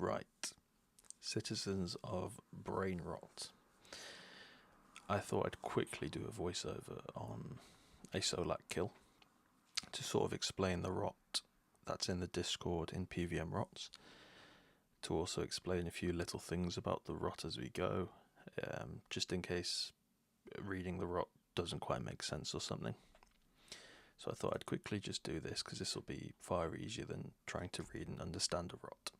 Right, citizens of Brainrot. I thought I'd quickly do a voiceover on a Solak kill to sort of explain the rot that's in the Discord in PVM rots, to also explain a few little things about the rot as we go, just in case reading the rot doesn't quite make sense or something. So I thought I'd quickly just do this because this will be far easier than trying to read and understand a rot.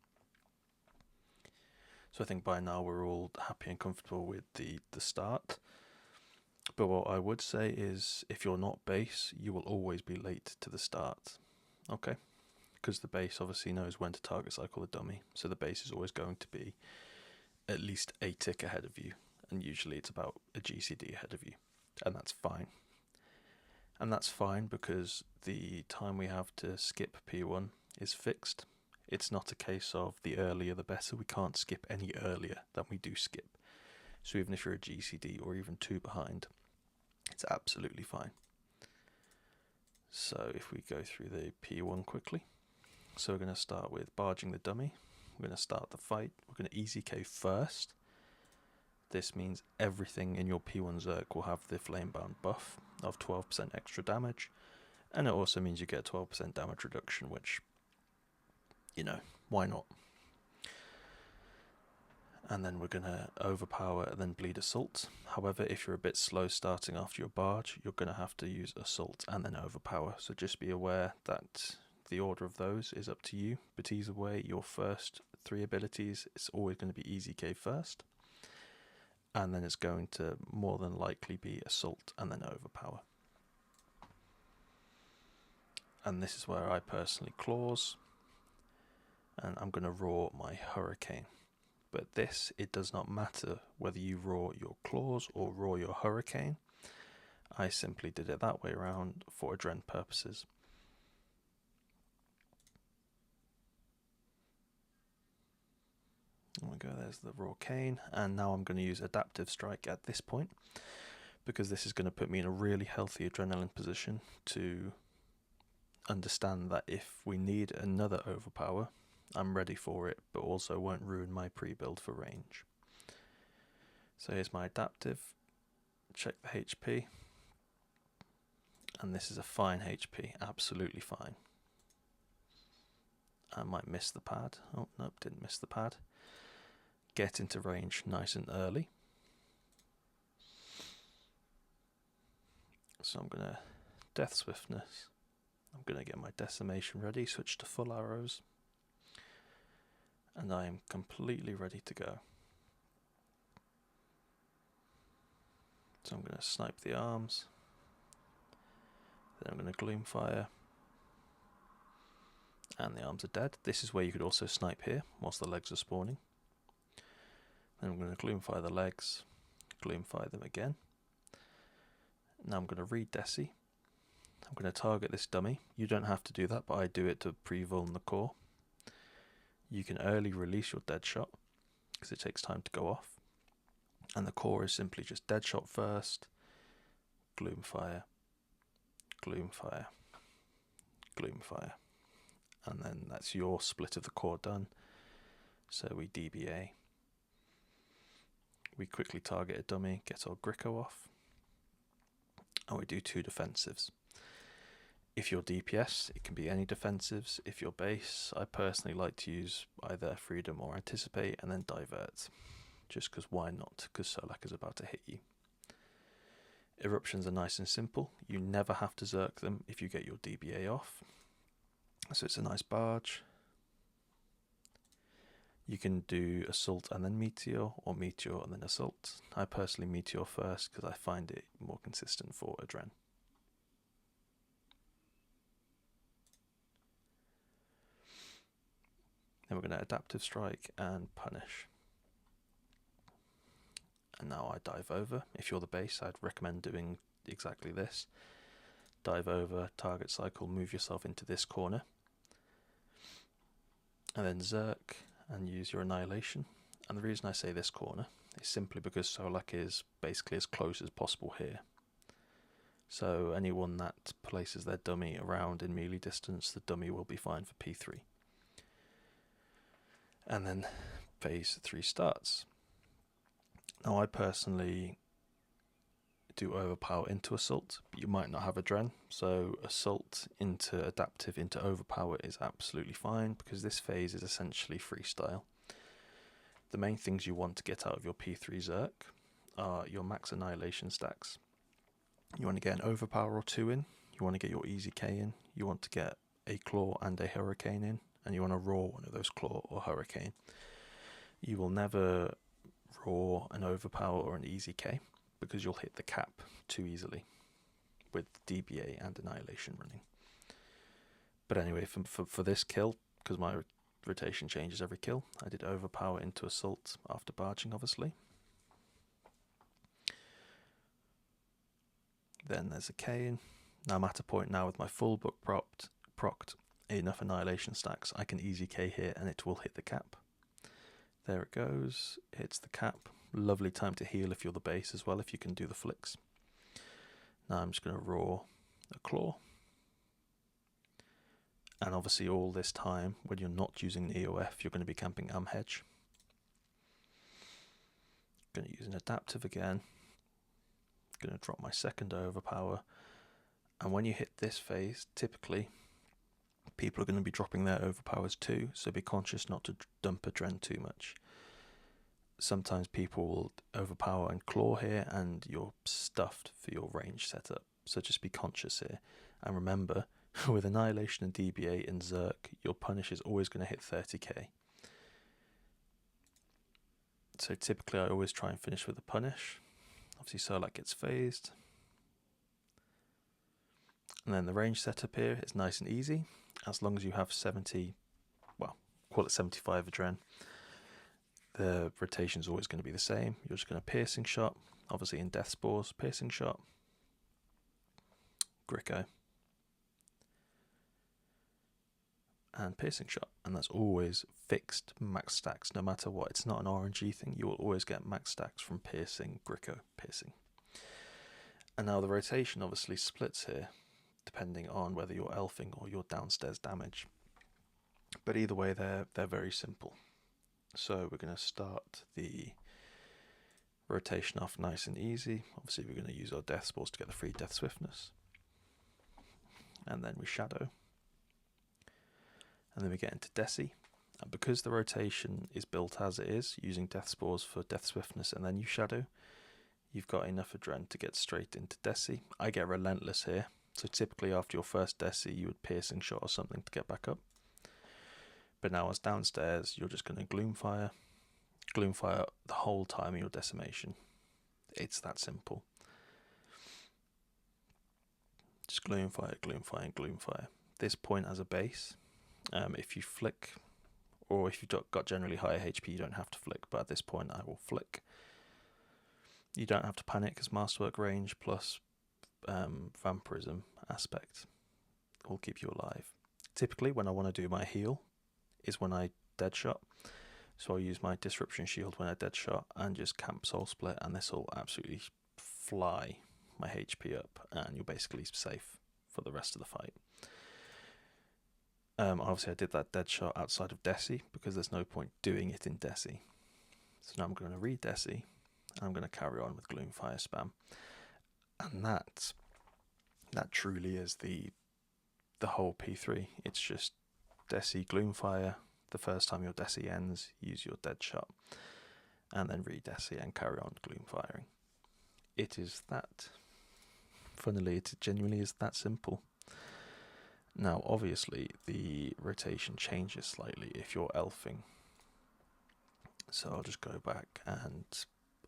So I think by now we're all happy and comfortable with the start. But what I would say is, if you're not base, you will always be late to the start. Okay? Because the base obviously knows when to target cycle the dummy, so the base is always going to be at least a tick ahead of you, and usually it's about a GCD ahead of you, and that's fine. And that's fine because the time we have to skip P1 is fixed. It's not a case of the earlier the better. We can't skip any earlier than we do skip. So even if you're a GCD or even 2 behind, it's absolutely fine. So if we go through the P1 quickly. So we're going to start with barging the dummy. We're going to start the fight. We're going to easy K first. This means everything in your P1 Zerk will have the Flamebound buff of 12% extra damage. And it also means you get 12% damage reduction, which, you know, why not? And then we're going to overpower and then bleed assault. However, if you're a bit slow starting after your barge, you're going to have to use assault and then overpower. So just be aware that the order of those is up to you. But either way, your first 3 abilities, it's always going to be easy K first. And then it's going to more than likely be assault and then overpower. And this is where I personally claws. And I'm going to roar my hurricane. But this, it does not matter whether you roar your claws or roar your hurricane. I simply did it that way around for adren purposes. There we go, there's the raw cane. And now I'm going to use adaptive strike at this point, because this is going to put me in a really healthy adrenaline position to understand that if we need another overpower, I'm ready for it, but also won't ruin my pre-build for range. So here's my adaptive, check the HP, and this is a fine HP, absolutely fine. I might miss the pad, oh nope, didn't miss the pad. Get into range nice and early. So I'm going to Death Swiftness, I'm going to get my Decimation ready, switch to full arrows. And I am completely ready to go. So I'm going to snipe the arms. Then I'm going to Gloomfire. And the arms are dead. This is where you could also snipe here, whilst the legs are spawning. Then I'm going to Gloomfire the legs. Gloomfire them again. Now I'm going to read Deci. I'm going to target this dummy. You don't have to do that, but I do it to pre-vuln the core. You can early release your dead shot, because it takes time to go off. And the core is simply just dead shot first, Gloomfire, Gloomfire, Gloomfire. And then that's your split of the core done. So we DBA. We quickly target a dummy, get our Gricko off. And we do 2 defensives. If you're DPS, it can be any defensives. If you're base, I personally like to use either Freedom or Anticipate and then Divert. Just because why not? Because Solak is about to hit you. Eruptions are nice and simple. You never have to Zerk them if you get your DBA off. So it's a nice barge. You can do Assault and then Meteor, or Meteor and then Assault. I personally Meteor first because I find it more consistent for adren. Then we're going to Adaptive Strike and Punish. And now I dive over. If you're the base, I'd recommend doing exactly this. Dive over, target cycle, move yourself into this corner. And then Zerk and use your Annihilation. And the reason I say this corner is simply because Solak is basically as close as possible here. So anyone that places their dummy around in melee distance, the dummy will be fine for P3. and then phase 3 starts. Now I personally do overpower into assault, but you might not have Adren, so assault into adaptive into overpower is absolutely fine, because this phase is essentially freestyle. The main things you want to get out of your P3 Zerk are your max annihilation stacks. You want to get an overpower or 2 in, you want to get your easy K in, you want to get a claw and a hurricane in, and you want to raw one of those claw or hurricane. You will never raw an overpower or an easy K, because you'll hit the cap too easily with DBA and annihilation running. But anyway, for this kill, because my rotation changes every kill, I did overpower into assault after barging, obviously. Then there's a K in. Now I'm at a point now with my full book procced enough annihilation stacks, I can easy K here and it will hit the cap. There it goes, hits the cap. Lovely time to heal if you're the base as well, if you can do the flicks. Now I'm just going to raw a claw. And obviously all this time, when you're not using the EOF, you're going to be camping Am Hedge. Going to use an adaptive again. Going to drop my second overpower. And when you hit this phase, typically, people are going to be dropping their overpowers too, so be conscious not to dump Adren too much. Sometimes people will overpower and claw here, and you're stuffed for your range setup. So just be conscious here. And remember, with Annihilation and DBA and Zerk, your punish is always going to hit 30k. So typically I always try and finish with a punish. Obviously Solak gets phased. And then the range setup here is nice and easy. As long as you have 70, well, call it 75 Adren. The rotation is always going to be the same. You're just going to piercing shot, obviously in death spores, piercing shot, Gricko, and piercing shot, and that's always fixed max stacks no matter what. It's not an RNG thing, you will always get max stacks from piercing, Gricko, piercing. And now the rotation obviously splits here depending on whether you're elfing or you're downstairs damage, but either way they're very simple. So we're going to start the rotation off nice and easy. Obviously we're going to use our death spores to get the free death swiftness, and then we shadow, and then we get into Desi. And because the rotation is built as it is, using death spores for death swiftness and then you shadow, you've got enough Adren to get straight into Desi. I get relentless here, so typically after your first Desi you would piercing shot or something to get back up. But now as downstairs, you're just going to Gloomfire the whole time of your decimation. It's that simple. Just Gloomfire, Gloomfire, and Gloomfire. This point as a base, if you flick, or if you've got generally higher HP, you don't have to flick, but at this point I will flick. You don't have to panic, because Masterwork range plus Vampirism aspect will keep you alive. Typically when I want to do my heal is when I deadshot, so I'll use my Disruption Shield when I deadshot and just camp Soul Split, and this will absolutely fly my HP up, and you're basically safe for the rest of the fight. Obviously I did that deadshot outside of Desi because there's no point doing it in Desi. So now I'm going to re-Desi, and I'm going to carry on with Gloomfire spam. And that truly is the whole P3. It's just Desi, Gloomfire. The first time your Desi ends, use your Deadshot, and then re-Desi and carry on Gloomfiring. It is that. Funnily, it genuinely is that simple. Now, obviously, the rotation changes slightly if you're elfing. So I'll just go back, and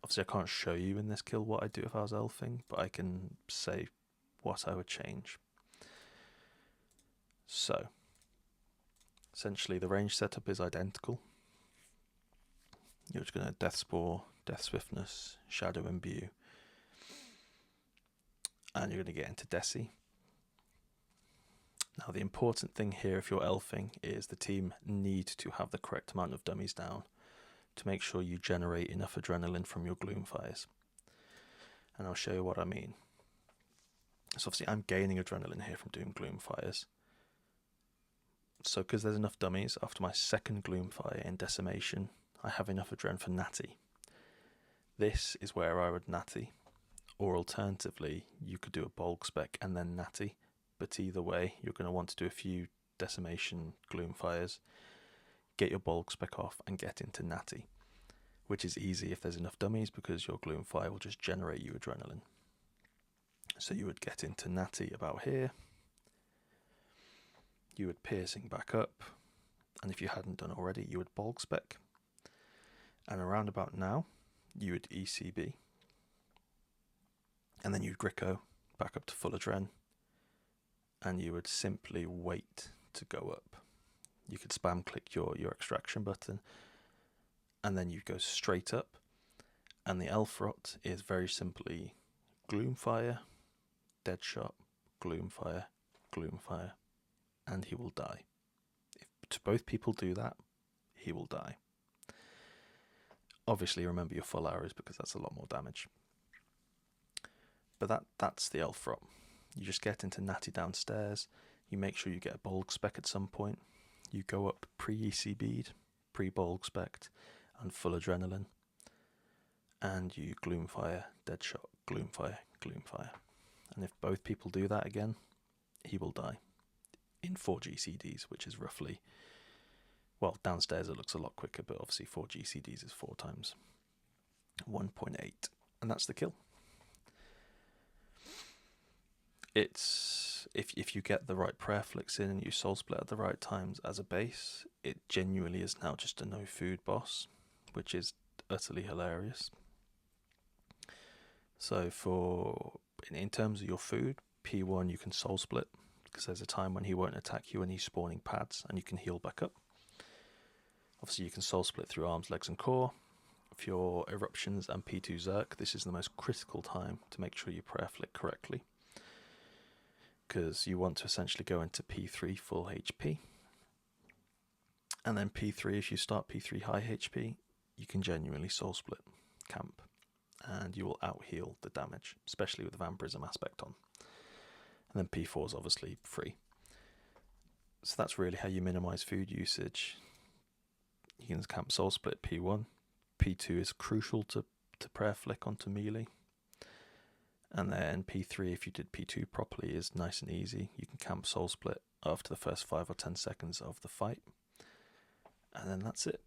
obviously I can't show you in this kill what I'd do if I was elfing, but I can say what I would change. So essentially the range setup is identical. You're just going to Death Spore, Death Swiftness, Shadow Imbue, and you're going to get into Desi. Now the important thing here if you're elfing is the team need to have the correct amount of dummies down to make sure you generate enough adrenaline from your Gloomfires. And I'll show you what I mean. So obviously I'm gaining adrenaline here from doing Gloomfires. So because there's enough dummies, after my second Gloomfire in Decimation, I have enough Adren for Natty. This is where I would Natty, or alternatively, you could do a Bulk Spec and then Natty, but either way, you're going to want to do a few Decimation Gloomfires, get your Bulk Spec off, and get into Natty, which is easy if there's enough dummies because your Gloomfire will just generate you Adrenaline. So you would get into Natty about here, you would Piercing back up, and if you hadn't done already, you would Bulk Spec, and around about now, you would ECB, and then you'd Gricko back up to full Adren, and you would simply wait to go up. You could spam click your extraction button, and then you'd go straight up, and the Elfrot is very simply Gloomfire, Deadshot, Gloomfire, Gloomfire, and he will die. If both people do that, he will die. Obviously, remember your full arrows because that's a lot more damage. But that's the Elfrot. You just get into Natty downstairs. You make sure you get a Bulk Spec at some point. You go up pre-ECB'd, pre-Bulk Spec'd, and full Adrenaline. And you Gloomfire, Deadshot, Gloomfire, Gloomfire. And if both people do that again, he will die. In 4 GCDs, which is roughly... Well, downstairs it looks a lot quicker, but obviously 4 GCDs is 4 times 1.8. And that's the kill. It's if you get the right prayer flicks in and you soul split at the right times as a base, it genuinely is now just a no food boss, which is utterly hilarious. So in terms of your food, P1 you can soul split because there's a time when he won't attack you and he's spawning pads and you can heal back up. Obviously you can soul split through arms, legs and core. For your eruptions and P2 Zerk, this is the most critical time to make sure you prayer flick correctly, because you want to essentially go into P3 full HP, and then P3, if you start P3 high HP, you can genuinely soul split camp, and you will out heal the damage, especially with the Vampirism aspect on. And then P4 is obviously free. So that's really how you minimize food usage. You can camp soul split P1. P2 is crucial to prayer flick onto melee. And then P3, if you did P2 properly, is nice and easy. You can camp soul split after the first 5 or 10 seconds of the fight. And then that's it.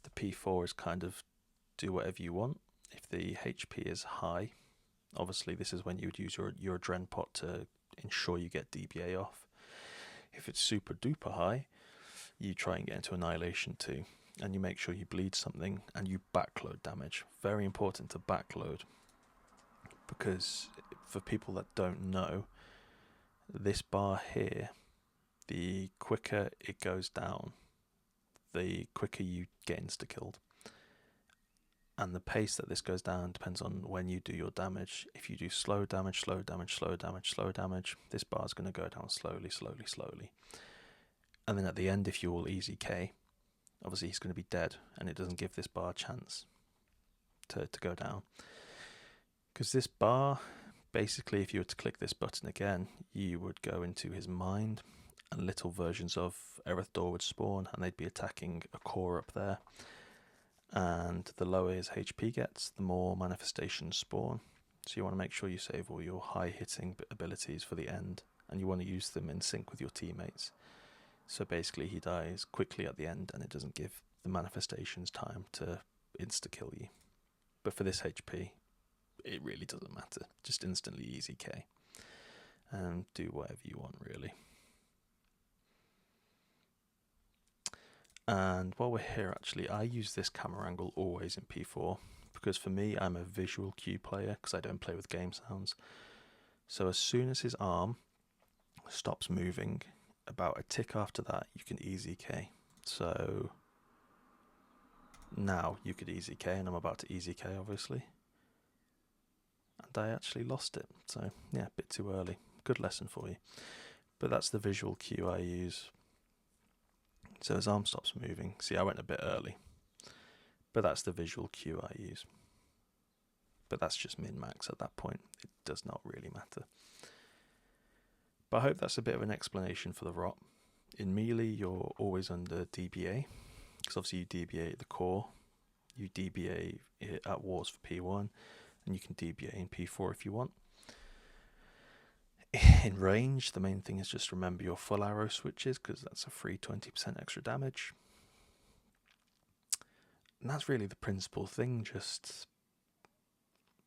The P4 is kind of do whatever you want. If the HP is high, obviously this is when you would use your Adren pot to ensure you get DBA off. If it's super duper high, you try and get into Annihilation 2. And you make sure you bleed something and you backload damage. Very important to backload. Because for people that don't know, this bar here, the quicker it goes down, the quicker you get insta-killed. And the pace that this goes down depends on when you do your damage. If you do slow damage, slow damage, slow damage, slow damage, this bar is going to go down slowly, slowly, slowly. And then at the end, if you all easy K, obviously he's going to be dead, and it doesn't give this bar a chance to go down. Because this bar, basically, if you were to click this button again, you would go into his mind, and little versions of Erethdor would spawn, and they'd be attacking a core up there. And the lower his HP gets, the more manifestations spawn. So you want to make sure you save all your high-hitting abilities for the end, and you want to use them in sync with your teammates. So basically he dies quickly at the end, and it doesn't give the manifestations time to insta-kill you. But for this HP, it really doesn't matter. Just instantly easy K. And do whatever you want, really. And while we're here, actually, I use this camera angle always in P4, because for me, I'm a visual cue player, because I don't play with game sounds. So as soon as his arm stops moving, about a tick after that, you can easy K. So now you could easy K, and I'm about to easy K, obviously. And I actually lost it. So yeah, a bit too early. Good lesson for you. But that's the visual cue I use. So his arm stops moving. See, I went a bit early. But that's the visual cue I use. But that's just min-max at that point. It does not really matter. But I hope that's a bit of an explanation for the rot. In melee, you're always under DBA, because obviously you DBA at the core, you DBA it at wars for P1, and you can DBA in P4 if you want. In range, the main thing is just remember your full arrow switches, because that's a free 20% extra damage. And that's really the principal thing, just,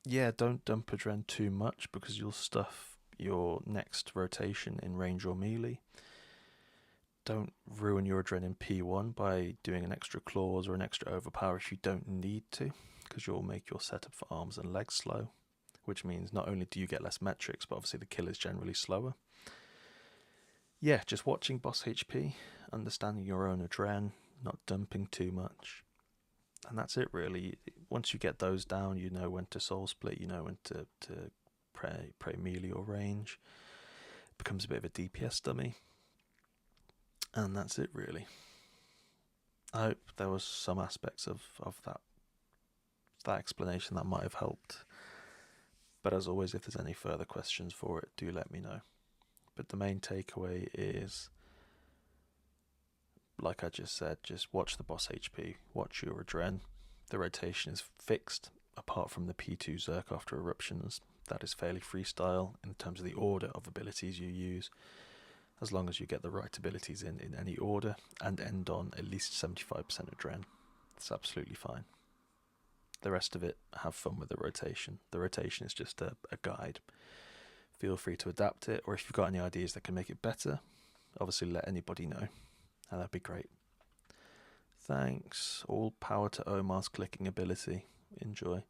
yeah, don't dump Adren too much, because you'll stuff your next rotation in range or melee. Don't ruin your Adren in P1 by doing an extra claws or an extra overpower if you don't need to, because you'll make your setup for arms and legs slow, which means not only do you get less metrics, but obviously the kill is generally slower. Yeah, just watching boss HP, understanding your own Adren, not dumping too much. And that's it really. Once you get those down, you know when to soul split, you know when to pray melee or range. It becomes a bit of a DPS dummy. And that's it really. I hope there was some aspects of that explanation that might have helped. But as always, if there's any further questions for it, do let me know. But the main takeaway is, like I just said, just watch the boss HP, watch your Adren. The rotation is fixed, apart from the P2 Zerk after eruptions. That is fairly freestyle in terms of the order of abilities you use, as long as you get the right abilities in any order and end on at least 75% Adren. It's absolutely fine. The rest of it, have fun with the rotation. The rotation is just a guide. Feel free to adapt it, or if you've got any ideas that can make it better, obviously let anybody know, and that'd be great. Thanks. All power to Omar's clicking ability. Enjoy.